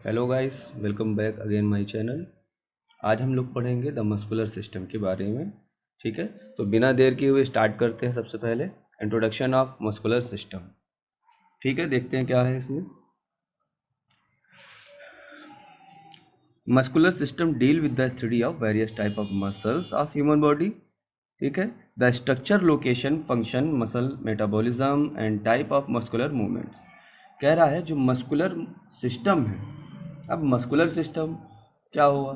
Hello guys, welcome back again my channel. आज हम लोग पढ़ेंगे द मस्कुलर सिस्टम के बारे में। ठीक है, तो बिना देर किए हुए स्टार्ट करते हैं। सबसे पहले इंट्रोडक्शन ऑफ मस्कुलर सिस्टम। ठीक है, देखते हैं क्या है इसमें। Muscular system deal with the study of various type of muscles of human body. ठीक है, the structure, location, function, muscle metabolism and type of muscular movements. कह रहा है जो मस्कुलर सिस्टम है। अब मस्कुलर सिस्टम क्या हुआ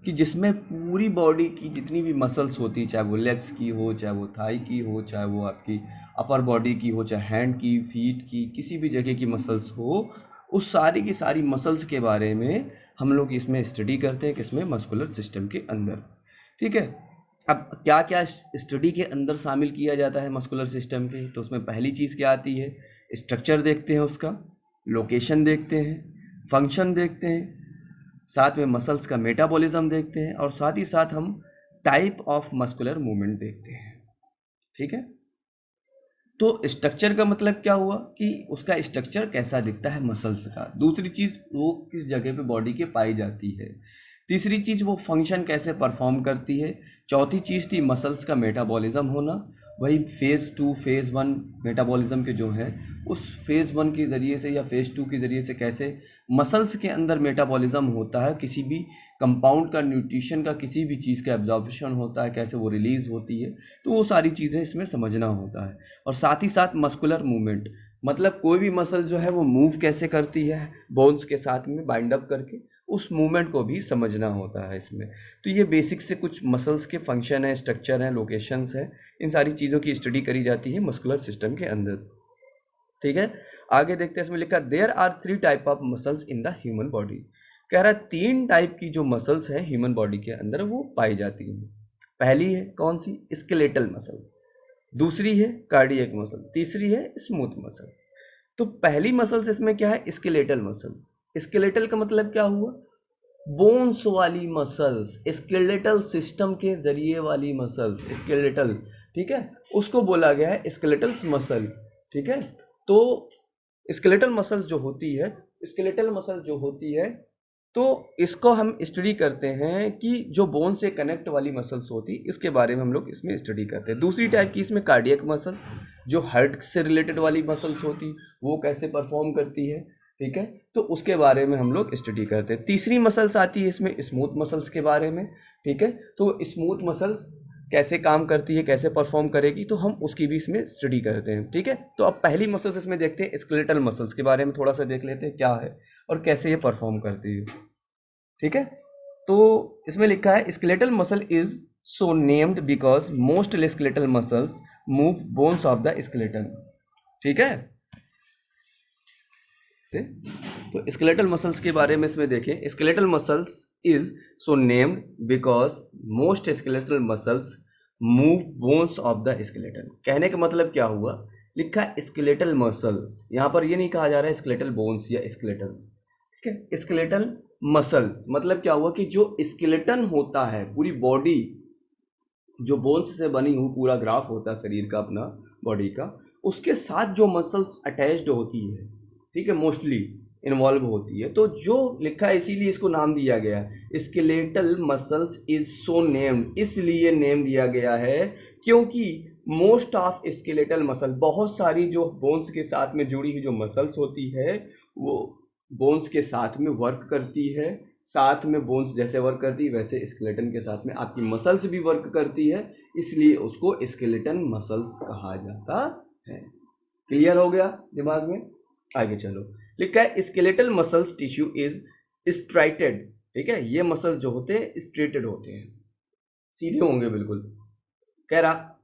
कि जिसमें पूरी बॉडी की जितनी भी मसल्स होती, चाहे वो लेग्स की हो, चाहे वो थाई की हो, चाहे वो आपकी अपर बॉडी की हो, चाहे हैंड की, फीट की, किसी भी जगह की मसल्स हो, उस सारी की सारी मसल्स के बारे में हम लोग इसमें स्टडी करते हैं, किसमें, मस्कुलर सिस्टम के अंदर। ठीक है, अब क्या क्या स्टडी के अंदर शामिल किया जाता है मस्कुलर सिस्टम के, तो उसमें पहली चीज़ क्या आती है, स्ट्रक्चर देखते हैं उसका, लोकेशन देखते हैं, फंक्शन देखते हैं, साथ में मसल्स का मेटाबॉलिज्म देखते हैं, और साथ ही साथ हम टाइप ऑफ मस्कुलर मूवमेंट देखते हैं। ठीक है, तो स्ट्रक्चर का मतलब क्या हुआ कि उसका स्ट्रक्चर कैसा दिखता है मसल्स का। दूसरी चीज़, वो किस जगह पे बॉडी के पाई जाती है। तीसरी चीज़, वो फंक्शन कैसे परफॉर्म करती है। चौथी चीज़ थी मसल्स का मेटाबॉलिज्म होना। वही फेज़ 2 फेज़ 1 मेटाबॉलिज्म के जो है, उस फेज़ 1 के ज़रिए से या फेज़ 2 के ज़रिए से कैसे मसल्स के अंदर मेटाबॉलिज्म होता है, किसी भी कंपाउंड का, न्यूट्रिशन का, किसी भी चीज़ का एब्जॉर्प्शन होता है, कैसे वो रिलीज़ होती है। तो वो सारी चीज़ें इसमें समझना होता है। और साथ ही साथ मस्कुलर मूवमेंट, मतलब कोई भी मसल जो है वो मूव कैसे करती है बोन्स के साथ में बाइंड अप करके, उस मूवमेंट को भी समझना होता है इसमें। तो ये बेसिक से कुछ मसल्स के फंक्शन है, स्ट्रक्चर है, लोकेशंस है, इन सारी चीज़ों की स्टडी करी जाती है मस्कुलर सिस्टम के अंदर। ठीक है, आगे देखते हैं। इसमें लिखा there are 3 type of muscles in the human body. कह रहा है 3 टाइप की जो मसल्स है ह्यूमन बॉडी के अंदर वो पाई जाती हैं। पहली है कौन सी, स्केलेटल मसल्स। दूसरी है कार्डियक मसल। तीसरी है स्मूथ मसल्स। तो पहली मसल्स इसमें क्या है, स्केलेटल मसल्स। स्केलेटल का मतलब क्या हुआ, बोन्स वाली मसल्स, स्केलेटल सिस्टम के जरिए वाली मसल्स, स्केलेटल। ठीक है, उसको बोला गया है स्केलेटल मसल। ठीक है, तो स्केलेटल मसल जो होती है, स्केलेटल मसल जो होती है, तो इसको हम स्टडी करते हैं कि जो बोन से कनेक्ट वाली मसल्स होती, इसके बारे में हम लोग इसमें स्टडी करते हैं। दूसरी टाइप की इसमें कार्डियक मसल, जो हार्ट से रिलेटेड वाली मसल्स होती, वो कैसे परफॉर्म करती है। ठीक है, तो उसके बारे में हम लोग स्टडी करते हैं। तीसरी मसल्स आती है इसमें स्मूथ मसल्स के बारे में। ठीक है, तो स्मूथ मसल्स कैसे काम करती है, कैसे परफॉर्म करेगी, तो हम उसकी भी इसमें स्टडी करते हैं। ठीक है, तो अब पहली मसल्स इसमें देखते हैं, स्केलेटल मसल्स के बारे में थोड़ा सा देख लेते हैं क्या है और कैसे ये परफॉर्म करती है। ठीक है, तो इसमें लिखा है skeletal muscle is so named because most skeletal muscles move bones of the skeleton. ठीक है, तो स्केलेटल मसल्स के बारे में इसमें देखें। Skeletal muscles is so named because most skeletal muscles move bones of the skeleton. कहने का मतलब क्या हुआ, लिखा स्केलेटल मसल्स, यहाँ पर ये नहीं कहा जा रहा है स्केलेटल बोन्स या स्केलेटल्स। ठीक है, स्केलेटल मसल्स मतलब क्या हुआ कि जो स्केलेटन होता है, पूरी बॉडी जो बोन्स से बनी हुई पूरा ग्राफ होता है शरीर का, अपना बॉडी का, उसके साथ जो मसल्स अटैच्ड होती है, ठीक है, मोस्टली इन्वॉल्व होती है। तो जो लिखा है इसीलिए इसको नाम दिया गया है skeletal muscles is so named, इसलिए नेम दिया गया है क्योंकि मोस्ट ऑफ स्केलेटल मसल, बहुत सारी जो बोन्स के साथ में जुड़ी हुई जो मसल्स होती है, वो बोन्स के साथ में वर्क करती है। साथ में बोन्स जैसे वर्क करती है वैसे स्केलेटन के साथ में आपकी मसल्स भी वर्क करती है, इसलिए उसको स्केलेटन मसल्स कहा जाता है। क्लियर हो गया दिमाग में? आगे चलो, लिखा है skeletal muscles tissue is striated. ठीक है, ये मसल्स जो होते हैं स्ट्रेटेड होते हैं, सीधे होंगे बिल्कुल। कह रहा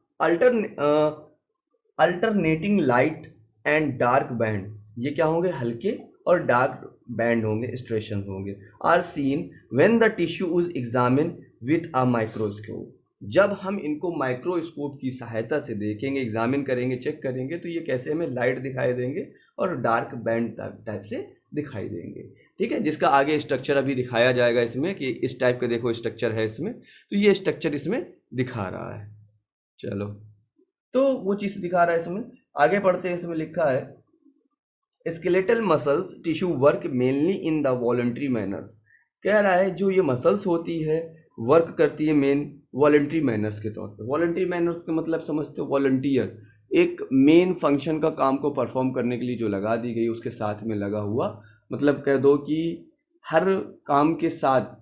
alternating light and dark bands, ये क्या होंगे, हल्के और डार्क बैंड होंगे, स्ट्रेशन होंगे, are seen when the tissue is examine with a microscope. जब हम इनको माइक्रोस्कोप की सहायता से देखेंगे, एग्जामिन करेंगे, चेक करेंगे, तो ये कैसे हमें लाइट दिखाई देंगे और डार्क बैंड टाइप से दिखाई देंगे। ठीक है, जिसका आगे स्ट्रक्चर अभी दिखाया जाएगा इसमें कि इस टाइप का देखो स्ट्रक्चर है इसमें, तो ये स्ट्रक्चर इसमें दिखा रहा है। चलो, तो वो चीज़ दिखा रहा है इसमें। आगे पढ़ते हैं, इसमें लिखा है skeletal muscles tissue work mainly in the voluntary manners. कह रहा है जो ये मसल्स होती है वर्क करती है मेन वॉलंटरी मैनर्स के तौर पे। वॉलंटरी मैनर्स का मतलब समझते हो, वॉलंटियर, एक मेन फंक्शन का काम को परफॉर्म करने के लिए जो लगा दी गई उसके साथ में लगा हुआ, मतलब कह दो कि हर काम के साथ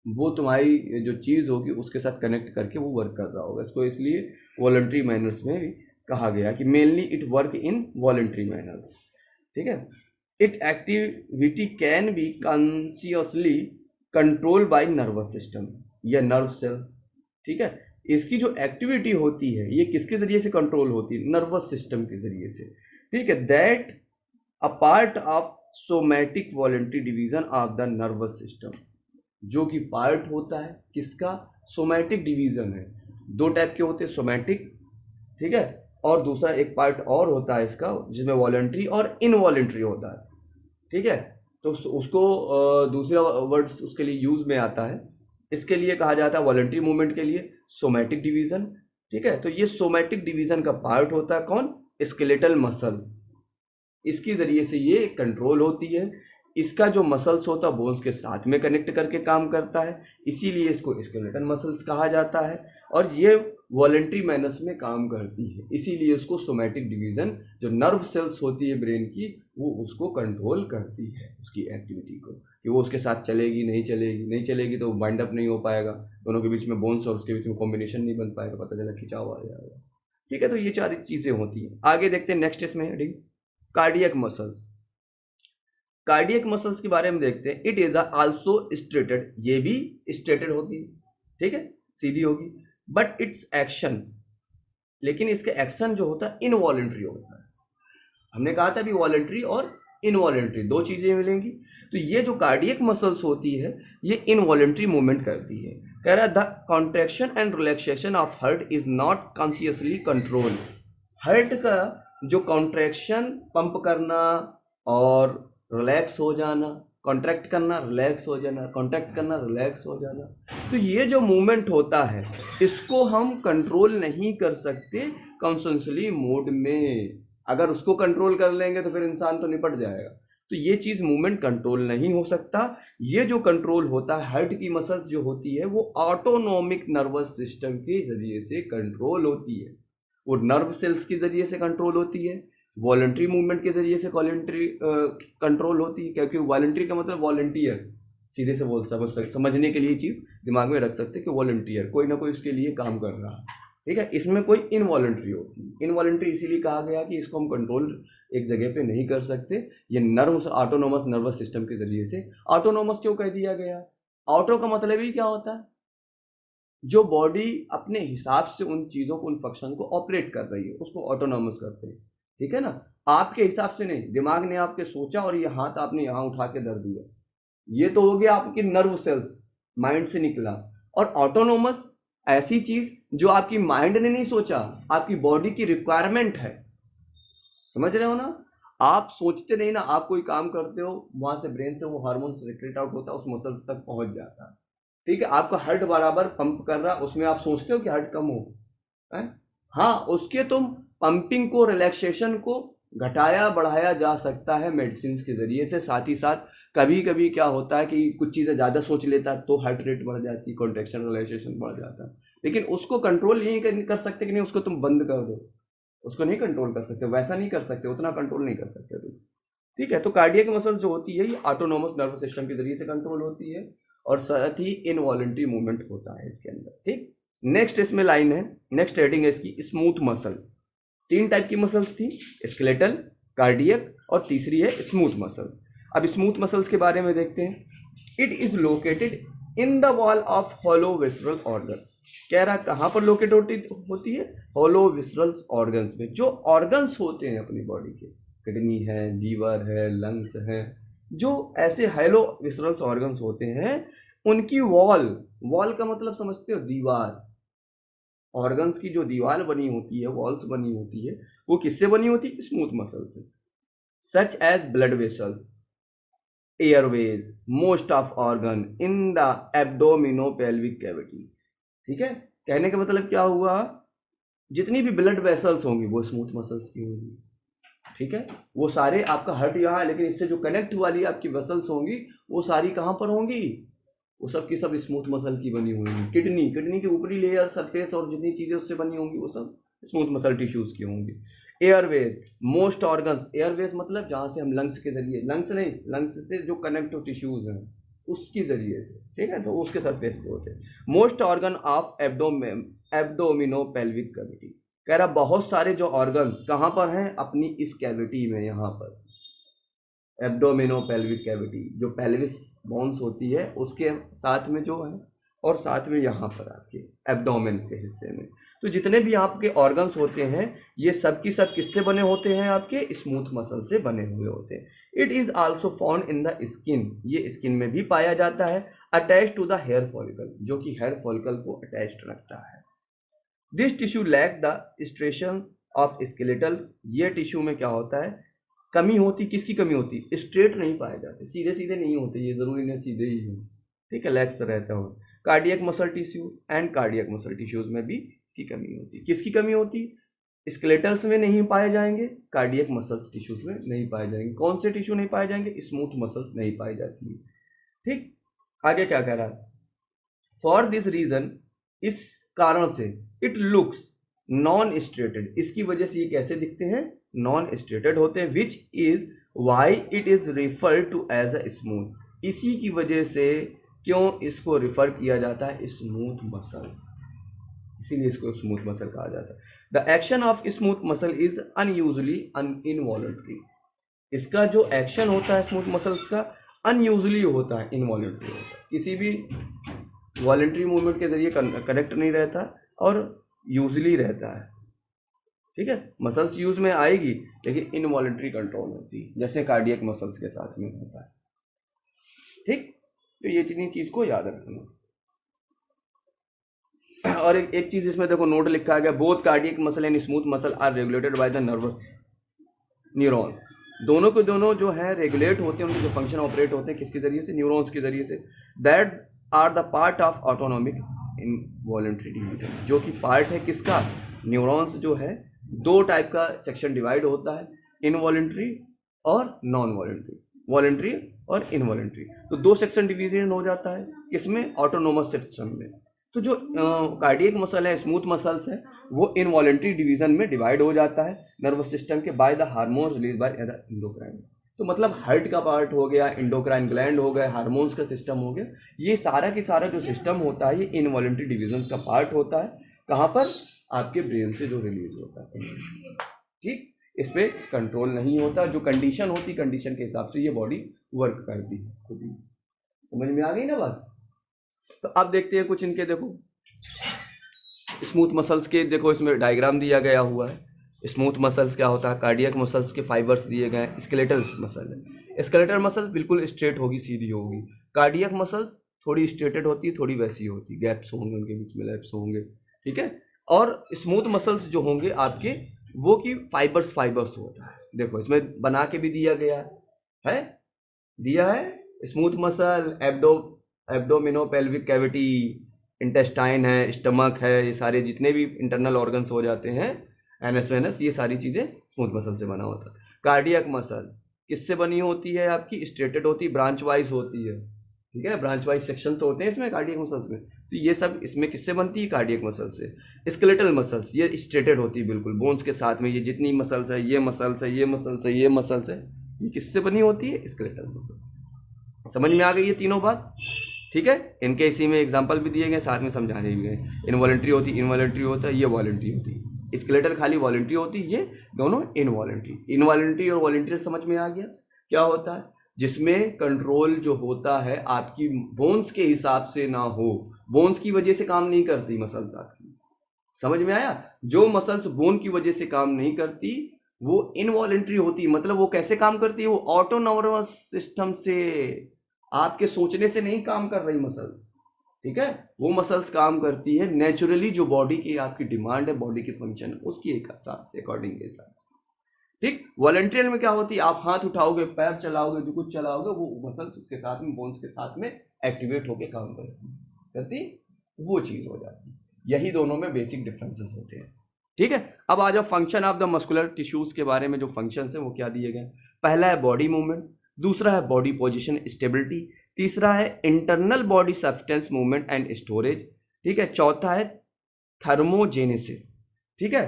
वो तुम्हारी जो चीज़ होगी उसके साथ कनेक्ट करके वो वर्क कर रहा होगा। इसको इसलिए वॉलंटरी मैनर्स में कहा गया कि mainly it work in voluntary manners. ठीक है। It activity can be consciously control by nervous system या नर्व सेल्स। ठीक है। इसकी जो एक्टिविटी होती है ये किसके जरिए से कंट्रोल होती है? नर्वस सिस्टम के जरिए से। ठीक है। That a part of somatic voluntary division of the nervous system, जो कि पार्ट होता है किसका? सोमैटिक डिवीजन है। दो टाइप के होते हैं, सोमैटिक, ठीक है, और दूसरा एक पार्ट और होता है इसका जिसमें वॉलंटरी और इनवॉलंटरी होता है। ठीक है। तो उसको दूसरा वर्ड्स उसके लिए यूज में आता है। इसके लिए कहा जाता है वॉलंटरी मूवमेंट के लिए सोमैटिक डिवीजन। ठीक है। तो ये सोमैटिक डिवीजन का पार्ट होता है कौन? Skeletal muscles. इसके जरिए से ये कंट्रोल होती है। इसका जो मसल्स होता है बोन्स के साथ में कनेक्ट करके काम करता है, इसीलिए इसको स्केलेटल मसल्स कहा जाता है। और ये वॉलंटरी मैनर्स में काम करती है, इसीलिए उसको सोमैटिक डिवीजन, जो नर्व सेल्स होती है ब्रेन की, वो उसको कंट्रोल करती है उसकी एक्टिविटी को, कि वो उसके साथ चलेगी नहीं चलेगी, नहीं चलेगी तो वाइंड अप नहीं हो पाएगा, दोनों के बीच में बोन्स और उसके बीच में कॉम्बिनेशन नहीं बन पाएगा, पता चला खिंचाव आ जाएगा। ठीक है। तो ये चार चीजें होती हैं। आगे देखते हैं नेक्स्ट इसमें heading cardiac muscles. Cardiac muscles के बारे में देखते हैं। इट इज आल्सो स्ट्रेटेड, ये भी स्ट्रेटेड होती है, ठीक है, सीधी होगी, बट इट्स एक्शंस, लेकिन इसके एक्शन जो होता है इनवॉलेंट्री होता है। हमने कहा था अभी वॉलेंट्री और इनवॉलेंट्री दो चीजें मिलेंगी। तो ये जो कार्डियक मसल्स होती है ये इनवॉलेंट्री मूवमेंट करती है। कह रहा है the contraction and relaxation of heart is not consciously control. Heart का जो कॉन्ट्रैक्शन, पंप करना और रिलैक्स हो जाना, कॉन्ट्रैक्ट करना, रिलैक्स हो जाना, कॉन्ट्रैक्ट करना, रिलैक्स हो जाना, तो ये जो मूवमेंट होता है इसको हम कंट्रोल नहीं कर सकते कॉन्शियसली मोड में। अगर उसको कंट्रोल कर लेंगे तो फिर इंसान तो निपट जाएगा। तो ये चीज मूवमेंट कंट्रोल नहीं हो सकता। ये जो कंट्रोल होता है हार्ट की मसल्स जो होती है वो ऑटोनोमिक नर्वस सिस्टम के जरिए से कंट्रोल होती है। वो नर्व सेल्स के जरिए से कंट्रोल होती है, वॉलंटरी मूवमेंट के जरिए से वॉलंटरी कंट्रोल होती है, क्योंकि वॉलंटरी का मतलब वॉलंटियर, सीधे से बोल समझने के लिए चीज दिमाग में रख सकते हैं कि वॉलंटियर कोई ना कोई उसके लिए काम कर रहा है। ठीक है। इसमें कोई इनवॉलंटरी होती है। इनवॉलंटरी इसीलिए कहा गया कि इसको हम कंट्रोल एक जगह पे नहीं कर सकते। ये नर्व ऑटोनोमस नर्वस सिस्टम के जरिए से। ऑटोनोमस क्यों कह दिया गया? ऑटो का मतलब ही क्या होता है? जो बॉडी अपने हिसाब से उन चीजों को, उन फंक्शन को ऑपरेट कर रही है उसको ऑटोनोमस करते हैं। ठीक है ना। आपके हिसाब से नहीं, दिमाग ने आपके सोचा और ये हाथ आपने यहां उठा के धर दिया, ये तो हो गया आपकी नर्व सेल्स, माइंड से निकला। और ऑटोनोमस ऐसी चीज जो आपकी माइंड ने नहीं सोचा, आपकी बॉडी की रिक्वायरमेंट है। समझ रहे हो ना? आप सोचते नहीं ना, आप कोई काम करते हो, वहां से ब्रेन से वो हार्मोन सेक्रेट आउट होता है, उस मसल्स तक पहुंच जाता है। ठीक है। आपका हार्ट बराबर पंप कर रहा, उसमें आप सोचते हो कि हार्ट कम हो है? हाँ, उसके तुम पंपिंग को, रिलैक्सेशन को घटाया बढ़ाया जा सकता है मेडिसिन के जरिए से। साथ ही साथ कभी कभी क्या होता है कि कुछ चीजें ज्यादा सोच लेता है तो हार्ट रेट बढ़ जाती है, कॉन्ट्रैक्शन रिलैक्सेशन बढ़ जाता है, लेकिन उसको कंट्रोल नहीं कर सकते कि नहीं उसको तुम बंद कर दो, उसको नहीं कंट्रोल कर सकते, वैसा नहीं कर सकते, उतना कंट्रोल नहीं कर सकते तुम। ठीक है। तो कार्डियक मसल जो होती है ये ऑटोनोमस नर्वस सिस्टम के जरिए से कंट्रोल होती है और साथ ही इनवॉलंटरी मूवमेंट होता है इसके अंदर। ठीक। नेक्स्ट इसमें लाइन है, नेक्स्ट हेडिंग है इसकी स्मूथ मसल। तीन टाइप की मसल्स थी, स्केलेटल, कार्डियक और तीसरी है स्मूथ मसल्स। अब स्मूथ मसल्स के बारे में देखते हैं। It is located in the wall of hollow visceral organ. कह रहा कहां पर लोकेट होती है? होलो विसरल्स ऑर्गन्स में। जो ऑर्गन्स होते हैं अपनी बॉडी के, किडनी है, लीवर है, लंग्स है, जो ऐसे हेलो विसरल्स ऑर्गन्स होते हैं उनकी वॉल, वॉल का मतलब समझते हो? दीवार। ऑर्गन्स की जो दीवार बनी होती है, वॉल्स बनी होती है, वो किससे बनी होती है? स्मूथ मसल से। Such as blood vessels, airways, most of organ in the abdominopelvic cavity. ठीक है। कहने का मतलब क्या हुआ? जितनी भी ब्लड वेसल्स होंगी वो स्मूथ मसल्स की होंगी। ठीक है, वो सारे आपका हार्ट यहाँ है, लेकिन इससे जो कनेक्ट वाली आपकी मसल्स होंगी वो सारी कहाँ पर होंगी, वो सब की सब स्मूथ मसल की बनी हुई होंगी। किडनी के ऊपरी लेयर सरफेस और जितनी चीजें उससे बनी होंगी वो सब स्मूथ मसल टिश्यूज की होंगी। एयरवेज, मोस्ट ऑर्गन्स, एयरवेज मतलब जहाँ से हम लंग्स के जरिए, लंग्स नहीं, लंग्स से जो कनेक्ट टिश्यूज हैं उसके जरिए से, ठीक है, तो उसके सरफेस पे होते हैं। Most organ of abdominopelvic cavity, कह रहा बहुत सारे जो ऑर्गन्स कहाँ पर हैं, अपनी इस कैविटी में, यहाँ पर एब्डोमिनो पेल्विक कैविटी, जो पेल्विस बोन्स होती है उसके साथ में जो है, और साथ में यहाँ पर आपके एब्डोमेन के हिस्से में। तो जितने भी आपके ऑर्गन्स होते हैं ये सब की सब किससे बने होते हैं, आपके स्मूथ मसल से बने हुए होते हैं। It is also found in the skin, ये स्किन में भी पाया जाता है। Attach to the hair follicle, जो कि हेयर फॉलिकल को अटैच्ड रखता है। This tissue lack the striation of skeletals, ये टिश्यू में क्या होता है, कमी होती, किसकी कमी होती, स्ट्रेट नहीं पाए जाते, सीधे सीधे नहीं होते, ये जरूरी नहीं सीधे ही हो, ठीक है, लैक्स रहता हो। Cardiac muscle tissue and cardiac muscle tissues में भी इसकी कमी होती, किसकी कमी होती, स्केलेटल्स में नहीं पाए जाएंगे, कार्डियक मसल्स टिश्यूज में नहीं पाए जाएंगे। कौन से टिश्यू नहीं पाए जाएंगे, स्मूथ मसल्स नहीं पाई जाती है। ठीक, आगे क्या कह रहा है, फॉर दिस रीजन, इस कारण से, इट लुक्स नॉन स्ट्रेटेड, इसकी वजह से ये कैसे दिखते हैं, नॉन स्ट्रेटेड होते हैं। Which is why it is refer to as a smooth, इसी की वजह से क्यों इसको रिफर किया जाता है स्मूथ मसल, इसीलिए इसको स्मूथ मसल कहा जाता है। The action of smooth muscle is unusually involuntary, इसका जो एक्शन होता है स्मूथ मसल्स का अनयूजली होता है, इनवॉलंटरी होता है, किसी भी वॉलेंट्री मूवमेंट के जरिए कनेक्ट नहीं रहता और यूजली रहता है। ठीक है, मसल्स यूज में आएगी लेकिन इनवॉलेंट्री कंट्रोल होती है, जैसे कार्डियक मसल्स के साथ में होता है। ठीक, तो ये इतनी चीज को याद रखना। और एक चीज इसमें देखो नोट लिखा गया, both cardiac muscle and smooth muscle are regulated by the nervous neurons, दोनों के दोनों जो है रेगुलेट होते हैं, उनके जो फंक्शन ऑपरेट होते हैं किसके जरिए से, न्यूरॉन्स के जरिए से। That are the part of autonomic involuntary division, जो कि पार्ट है किसका, न्यूरॉन्स जो है दो टाइप का सेक्शन डिवाइड होता है, इनवॉलेंट्री और नॉन वॉलेंट्री, वॉलेंट्री और इनवॉलेंट्री, तो दो सेक्शन डिवीजन हो जाता है किसमें, ऑटोनोमस सिस्टम में। तो जो कार्डियक मसल है, स्मूथ मसल्स है, वो इनवॉलेंट्री डिवीजन में डिवाइड हो जाता है नर्वस सिस्टम के by the hormones release by the endocrine. तो मतलब हार्ट का पार्ट हो गया, एंडोक्राइन ग्लैंड हो गया, हार्मोन्स का सिस्टम हो गया, ये सारा की सारा जो सिस्टम होता है ये इनवॉलेंट्री डिवीजन का पार्ट होता है। कहाँ पर, आपके ब्रेन से जो रिलीज होता है। ठीक, इस पर कंट्रोल नहीं होता, जो कंडीशन होती, कंडीशन के हिसाब से ये बॉडी वर्क करती है खुद ही। समझ में आ गई ना बात। तो अब देखते हैं कुछ इनके, देखो स्मूथ मसल्स के, देखो इसमें डायग्राम दिया गया हुआ है। स्मूथ मसल्स क्या होता है, कार्डियक मसल्स के फाइबर्स दिए गए हैं, स्केलेटल मसल है, स्केलेटल मसल्स बिल्कुल स्ट्रेट होगी, सीधी होगी, कार्डियक मसल्स थोड़ी स्ट्रेटेड होती है, थोड़ी वैसी होती है, गैप्स होंगे उनके बीच में, लैप्स होंगे, ठीक है। और स्मूथ मसल्स जो होंगे आपके, वो की फाइबर्स होता है, देखो इसमें बना के भी दिया गया है, दिया है smooth muscle abdominopelvic cavity, intestine है, स्टमक है, ये सारे जितने भी इंटरनल ऑर्गन्स हो जाते हैं, एनएस वेनस, ये सारी चीजें स्मूथ मसल से बना होता है। कार्डियक मसल किससे बनी होती है आपकी, स्ट्रेटेड होती है, ब्रांच वाइज होती है, ठीक है, ब्रांच वाइज सेक्शन तो होते हैं इसमें कार्डियक मसल्स में, तो ये सब इसमें किससे बनती है, कार्डियक मसल से। स्केलेटल मसल्स ये स्ट्रेटेड होती है बिल्कुल बोन्स के साथ में, ये जितनी मसल्स है, ये मसल्स है, ये मसल्स है, ये मसल्स है, ये किससे बनी होती है, स्केलेटल मसल। समझ में आ गई ये तीनों बात, ठीक है। इनके इसी में एग्जांपल भी दिए गए, साथ में समझाने भी गए। इनवॉलेंट्री होती, इनवॉलेंट्री होता है, ये वॉलेंट्री होती है, स्केलेटल खाली वॉलेंट्री होती है, ये दोनों इनवॉलेंट्री। इनवॉलेंट्री और वॉलेंट्री समझ में आ गया क्या होता है, जिसमें कंट्रोल जो होता है आपकी बोन्स के हिसाब से ना हो, बोन्स की वजह से काम नहीं करती मसल्स आपकी, समझ में आया। जो मसल्स बोन की वजह से काम नहीं करती वो इनवॉलेंट्री होती, मतलब वो कैसे काम करती है, वो ऑटोनर्वस सिस्टम से, आपके सोचने से नहीं काम कर रही मसल, ठीक है। वो मसल्स काम करती है नेचुरली, जो बॉडी की आपकी डिमांड है, बॉडी के फंक्शन उसकी एक हिसाब से, अकॉर्डिंग के हिसाब से, ठीक। वॉलंटियर में क्या होती है, आप हाथ उठाओगे, पैर चलाओगे, जो कुछ चलाओगे, वो मसल्स उसके साथ में, बोन्स के साथ में एक्टिवेट होके काम करती, वो चीज हो जाती है। यही दोनों में बेसिक डिफरेंसेस होते हैं, ठीक है। अब आ जाओ function of the muscular tissues के बारे में, जो फंक्शन है वो क्या दिए गए। पहला है बॉडी मूवमेंट, दूसरा है बॉडी पोजिशन स्टेबिलिटी, तीसरा है internal body substance movement and storage, ठीक है, चौथा है थर्मोजेनेसिस, ठीक है।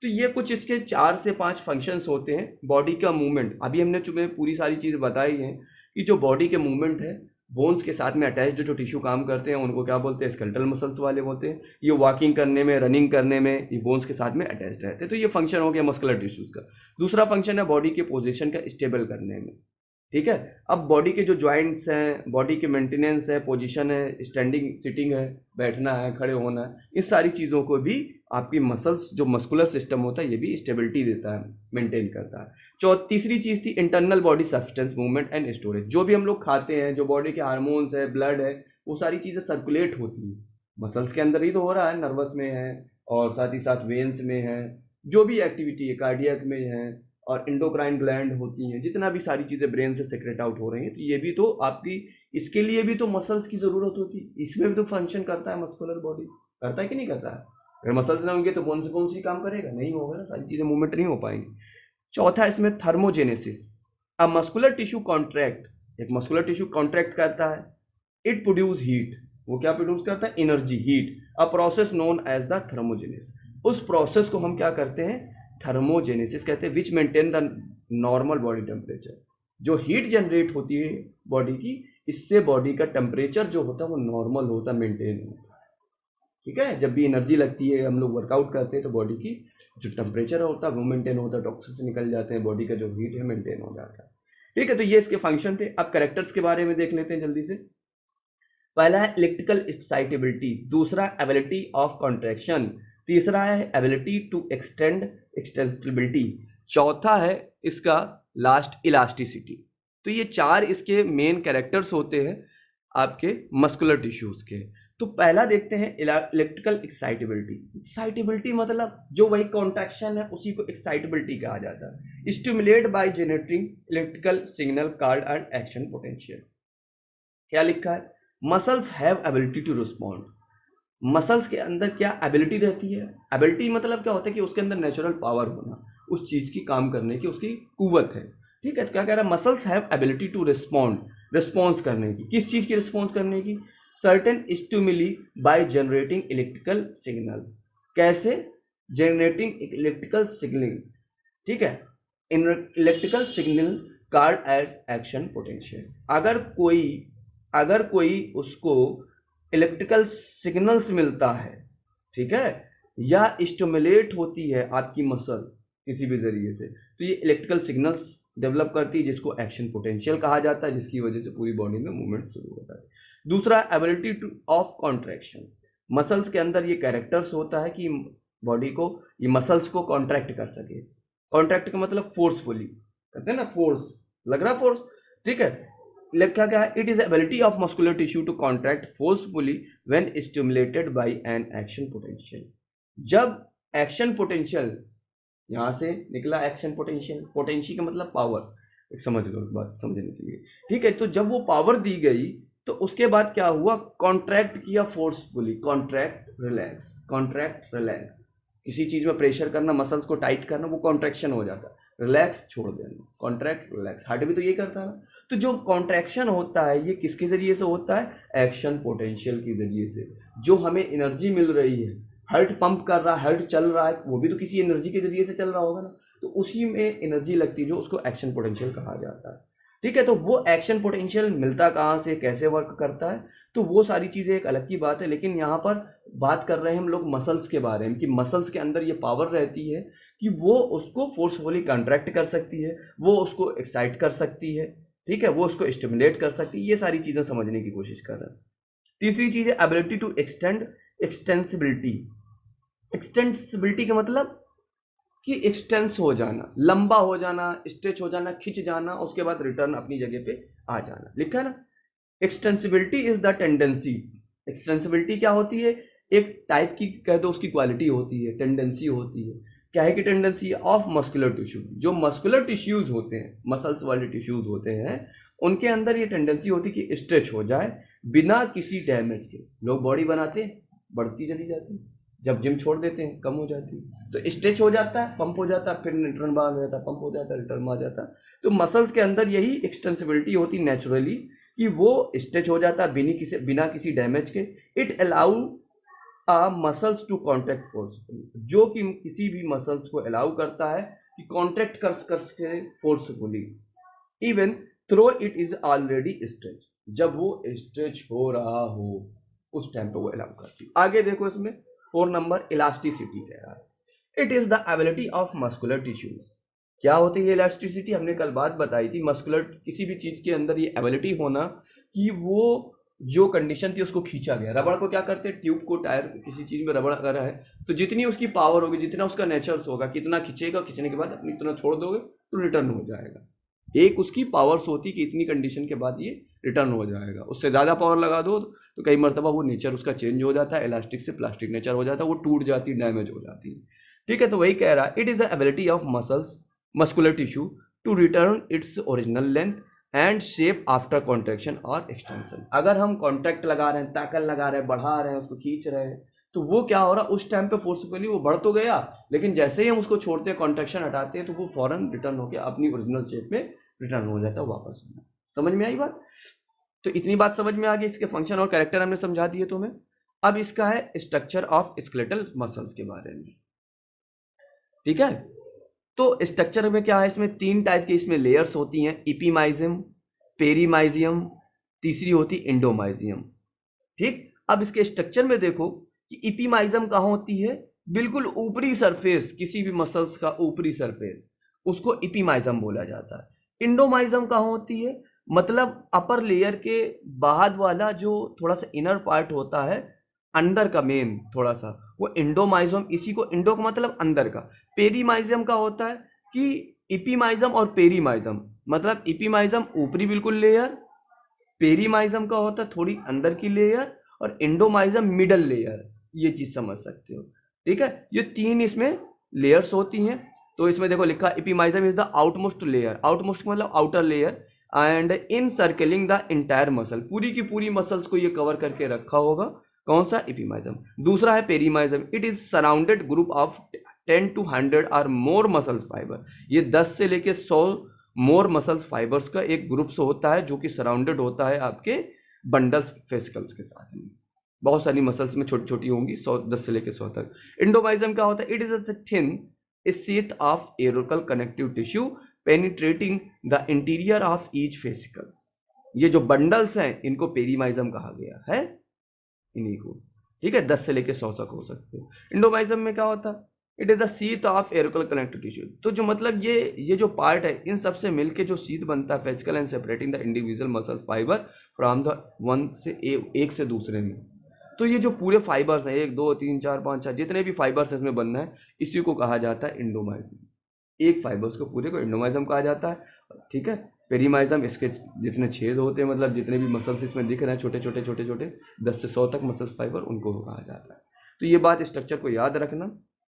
तो ये कुछ इसके 4 से 5 फंक्शंस होते हैं बॉडी का मूवमेंट। अभी हमने चुके पूरी सारी चीज़ बताई हैं कि जो बॉडी के मूवमेंट है बोन्स के साथ में अटैच्ड जो टिश्यू काम करते हैं उनको क्या बोलते हैं, स्केलेटल मसल्स वाले होते हैं। ये वॉकिंग करने में, रनिंग करने में ये बोन्स के साथ में अटैच्ड रहते हैं। तो ये फंक्शन हो गया मस्कुलर टिश्यूज का। दूसरा फंक्शन है बॉडी के पोजीशन का स्टेबल करने में, ठीक है। अब बॉडी के जो जॉइंट्स हैं, बॉडी के मेंटेनेंस है, पोजीशन है, स्टैंडिंग सिटिंग है, बैठना है, खड़े होना है, इस सारी चीज़ों को भी आपकी मसल्स जो मस्कुलर सिस्टम होता है ये भी स्टेबिलिटी देता है, मेंटेन करता है। तीसरी चीज़ थी internal body substance movement and storage. जो भी हम लोग खाते हैं, जो बॉडी के हार्मोन्स है, ब्लड है, वो सारी चीज़ें सर्कुलेट होती है मसल्स के अंदर ही तो हो रहा है, नर्वस में है और साथ ही साथ वेन्स में है, जो भी एक्टिविटी है कार्डियक में है और इंडोक्राइन ग्लैंड होती हैं, जितना भी सारी चीज़ें ब्रेन से सेक्रेट आउट हो रही हैं, तो ये भी तो आपकी, इसके लिए भी तो मसल्स की ज़रूरत होती है। इसमें भी तो फंक्शन करता है मस्कुलर बॉडी, करता है कि नहीं करता है। अगर मसल्स ना होंगे तो कौन सी काम करेगा, नहीं होगा ना, सारी चीज़ें मूवमेंट नहीं हो पाएंगी। चौथा इसमें थर्मोजेनेसिस। अब मस्कुलर टिश्यू कॉन्ट्रैक्ट, एक मस्कुलर टिश्यू कॉन्ट्रैक्ट करता है, इट प्रोड्यूस हीट, वो क्या प्रोड्यूस करता है, energy, heat, a process known as the thermogenesis. उस प्रोसेस को हम क्या करते हैं, थर्मोजेनेसिस कहते हैं, which maintain the normal body temperature. जो हीट जनरेट होती है बॉडी की, इससे बॉडी का टेम्परेचर जो होता है वो नॉर्मल होता है, मेंटेन होता है, ठीक है। जब भी एनर्जी लगती है, हम लोग वर्कआउट करते हैं तो बॉडी की जो टेम्परेचर होता है वो मेंटेन होता है, टॉक्सिन्स निकल जाते हैं, बॉडी का जो हीट है मेंटेन हो जाता है, ठीक है। तो ये इसके फंक्शन थे। अब कैरेक्टर्स के बारे में देख लेते हैं जल्दी से। पहला है इलेक्ट्रिकल एक्साइटेबिलिटी, दूसरा एबिलिटी ऑफ कॉन्ट्रैक्शन, तीसरा है एबिलिटी टू एक्सटेंड एक्सटेंसिबिलिटी, चौथा है इसका लास्ट इलास्टिसिटी। तो ये 4 इसके मेन कैरेक्टर्स होते हैं आपके मस्कुलर टिश्यूज के। तो पहला देखते हैं इलेक्ट्रिकल एक्साइटेबिलिटी। एक्साइटेबिलिटी मतलब जो वही कॉन्ट्रैक्शन है उसी को एक्साइटेबिलिटी कहा जाता है। Stimulate by generating electrical signal called an action potential. क्या लिखा है, muscles have ability to respond. Muscles के अंदर क्या एबिलिटी रहती है, एबिलिटी मतलब क्या होता है कि उसके अंदर नेचुरल पावर होना, उस चीज की काम करने की उसकी कुव्वत है, ठीक है। तो क्या कह रहा है, muscles have ability to respond, response करने की, किस चीज की रिस्पॉन्स करने की, certain stimuli by generating electrical signal. कैसे, जनरेटिंग इलेक्ट्रिकल सिग्नल, ठीक है, electrical signal called as action potential. अगर कोई उसको इलेक्ट्रिकल सिग्नल्स मिलता है, ठीक है, या स्टिमुलेट होती है आपकी मसल किसी भी जरिए से, तो ये इलेक्ट्रिकल सिग्नल्स डेवलप करती है, जिसको एक्शन पोटेंशियल कहा जाता है, जिसकी वजह से पूरी बॉडी में मूवमेंट शुरू होता है। दूसरा ability two of contraction. Muscles के अंदर ये कैरेक्टर्स होता है कि बॉडी को, ये मसल्स को कॉन्ट्रैक्ट कर सके। कॉन्ट्रैक्ट का मतलब फोर्सफुली कहते हैं ना, फोर्स लग रहा फोर्स, ठीक है। लिखा क्या है, it is ability of muscular tissue to contract forcefully when stimulated by an action potential. जब एक्शन पोटेंशियल, यहां से निकला एक्शन पोटेंशियल, पोटेंशियल का मतलब पावर, एक समझ लो बात समझने के लिए, ठीक है। तो जब वो पावर दी गई तो उसके बाद क्या हुआ, कॉन्ट्रैक्ट किया forcefully, contract relax, contract relax. किसी चीज में प्रेशर करना, मसल्स को टाइट करना, वो कॉन्ट्रैक्शन हो जाता है, रिलैक्स छोड़ देना, कॉन्ट्रैक्ट रिलैक्स। हार्ट भी तो ये करता है ना। तो जो कॉन्ट्रैक्शन होता है ये किसके जरिए से होता है, एक्शन पोटेंशियल के जरिए से। जो हमें एनर्जी मिल रही है, हार्ट पंप कर रहा है, हार्ट चल रहा है, वो भी तो किसी एनर्जी के जरिए से चल रहा होगा ना, तो उसी में एनर्जी लगती है, जो उसको एक्शन पोटेंशियल कहा जाता है, ठीक है। तो वो एक्शन पोटेंशियल मिलता कहाँ से, कैसे वर्क करता है, तो वो सारी चीजें एक अलग की बात है। लेकिन यहाँ पर बात कर रहे हैं हम लोग मसल्स के बारे में, कि मसल्स के अंदर ये पावर रहती है कि वो उसको फोर्सफुली कॉन्ट्रैक्ट कर सकती है, वो उसको एक्साइट कर सकती है, ठीक है, वो उसको स्टिमुलेट कर सकती है। ये सारी चीजें समझने की कोशिश कर रहे हैं। तीसरी चीज है ability to extend extensibility. Extensibility का मतलब कि एक्सटेंस हो जाना, लंबा हो जाना, स्ट्रेच हो जाना, खिंच जाना, उसके बाद रिटर्न अपनी जगह पे आ जाना, लिखा है ना। Extensibility is the tendency. Extensibility क्या होती है, एक टाइप की कह दो उसकी क्वालिटी होती है, टेंडेंसी होती है। क्या है कि टेंडेंसी ऑफ मस्कुलर टिश्यू, जो मस्कुलर टिश्यूज होते हैं, मसल्स वाले टिश्यूज होते हैं, उनके अंदर ये टेंडेंसी होती है कि स्ट्रेच हो जाए बिना किसी डैमेज के। लोग बॉडी बनाते हैं, बढ़ती चली जाती है, जब जिम छोड़ देते हैं कम हो जाती है, तो स्ट्रेच हो जाता है, पंप हो जाता है, फिर रिटर्न बाहर हो जाता है, पंप हो जाता है, रिटर्न आ जाता है। तो मसल्स के अंदर यही एक्सटेंसिबिलिटी होती नेचुरली कि वो स्ट्रेच हो जाता है बिना किसी डैमेज के। It allow muscles to contract forcefully, जो कि किसी भी मसल्स को अलाउ करता है कि कॉन्ट्रैक्ट कर सके forcefully, even though it is already stretch, जब वो स्ट्रेच हो रहा हो उस टाइम पे वो अलाउ करती है। आगे देखो इसमें 4 नंबर इलास्टिसिटी कह रहा है। It is the ability of muscular tissues. क्या होती है इलास्टिसिटी? हमने कल बात बताई थी, मस्कुलर किसी भी चीज के अंदर ये एबिलिटी होना कि वो जो कंडीशन थी उसको खींचा गया। रबड़ को क्या करते हैं, ट्यूब को, टायर किसी चीज में रबड़ अगर है तो जितनी उसकी पावर होगी, जितना उसका नेचर होगा, कितना खींचेगा, खींचने के बाद अपनी इतना छोड़ दोगे तो रिटर्न हो जाएगा। एक उसकी पावर्स होती कि इतनी कंडीशन के बाद ये रिटर्न हो जाएगा। उससे ज़्यादा पावर लगा दो तो कई मरतबा वो नेचर उसका चेंज हो जाता है, इलास्टिक से प्लास्टिक नेचर हो जाता है, वो टूट जाती है, डैमेज हो जाती है। ठीक है, तो वही कह रहा है, it is the ability of muscular tissue to return its original length and shape after contraction और एक्सटेंशन। अगर हम कॉन्ट्रैक्ट लगा रहे हैं, ताकत लगा रहे हैं, बढ़ा रहे हैं, उसको खींच रहे हैं, तो वो क्या हो रहा है, उस टाइम पे फोर्सफुली वो बढ़ तो गया, लेकिन जैसे ही हम उसको छोड़ते हैं, कॉन्ट्रैक्शन हटाते हैं, तो वो फौरन रिटर्न होकर अपनी ओरिजिनल शेप में रिटर्न हो जाता है वापस। समझ में आई बात? तो इतनी बात समझ में आ गई, इसके फंक्शन और कैरेक्टर हमने समझा दिए तुम्हें। अब इसका है स्ट्रक्चर ऑफ स्केलेटल मसल्स के बारे में। ठीक है, तो स्ट्रक्चर में क्या है, इसमें 3 टाइप के इसमें लेयर्स होती हैं, इपीमाइजियम, पेरीमाइजियम, तीसरी होती इंडोमाइजियम। ठीक, अब इसके स्ट्रक्चर में देखो कि इपीमाइजियम कहाँ होती है, बिल्कुल ऊपरी सरफेस, किसी भी मसल्स का ऊपरी सरफेस, उसको इपीमाइजियम बोला जाता है। इंडोमाइजियम कहाँ होती है, मतलब अपर लेयर के बाद वाला जो थोड़ा सा इनर पार्ट होता है, अंदर का मेन थोड़ा सा, वो इंडोमाइजियम, इसी को इंडो का मतलब अंदर का। पेरीमाइजियम का होता है कि इपीमाइजियम और पेरीमाइजियम, मतलब इपीमाइजियम ऊपरी बिल्कुल लेयर, पेरीमाइजियम का होता है थोड़ी अंदर की लेयर, और इंडोमाइजियम मिडल लेयर। ये चीज समझ सकते हो। ठीक है, ये 3 इसमें लेयर्स होती हैं। तो इसमें देखो लिखा, epimysium is the outermost layer, outermost मतलब outer layer, and encircling the entire muscle, पूरी की पूरी मसल्स को ये कवर करके रखा होगा। कौन सा? एपिमाइजम। दूसरा है perimysium, it is surrounded group of 10 to 100 or more muscles fibre. ये 10 से लेके 100 मोर मसल्स फाइबर्स का एक ग्रुप से होता है, जो कि सराउंडेड होता है आपके बंडल्स फेसिकल्स के साथ में। बहुत सारी मसल्स में छोटी छोटी होंगी, 10 से लेके 100 तक। इंडोमाइजम क्या होता है, it is a thin sheath of auricle connective tissue penetrating the interior of each fascicle। ये जो बंडल्स हैं इनको पेरीमाइजम कहा गया है, इन्हीं को। ठीक है, 10 से लेके 100 तक हो सकते हैं। इंडोमाइजम में क्या होता है, it is the sheath of एरिकल कनेक्टिव टिश्यू। तो जो मतलब ये जो पार्ट है, इन सब से मिलके जो शीथ बनता है fascicle and separating the individual muscle fibre from the one से एक से दूसरे में। तो ये जो पूरे फाइबर्स हैं, 1 2 3 4 5 6 जितने भी फाइबर्स इसमें बनना है, इसी को कहा जाता है इंडोमाइजम। एक फाइबर्स को पूरे को इंडोमाइजम कहा जाता है। ठीक है, पेरीमाइजम, इसके जितने छेद होते हैं, मतलब जितने भी मसल्स इसमें दिख रहे हैं छोटे छोटे छोटे छोटे 10 से 100 तक मसल्स फाइबर, उनको कहा जाता है। तो ये बात स्ट्रक्चर को याद रखना।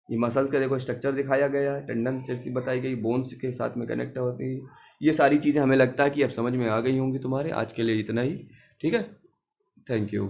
ये मसल्स का देखो स्ट्रक्चर दिखाया गया है, टेंडन जैसी बताई गई, बोन्स के साथ में कनेक्ट होती है। ये सारी चीज़ें हमें लगता है कि अब समझ में आ गई होंगी तुम्हारे। आज के लिए इतना ही। ठीक है, थैंक यू।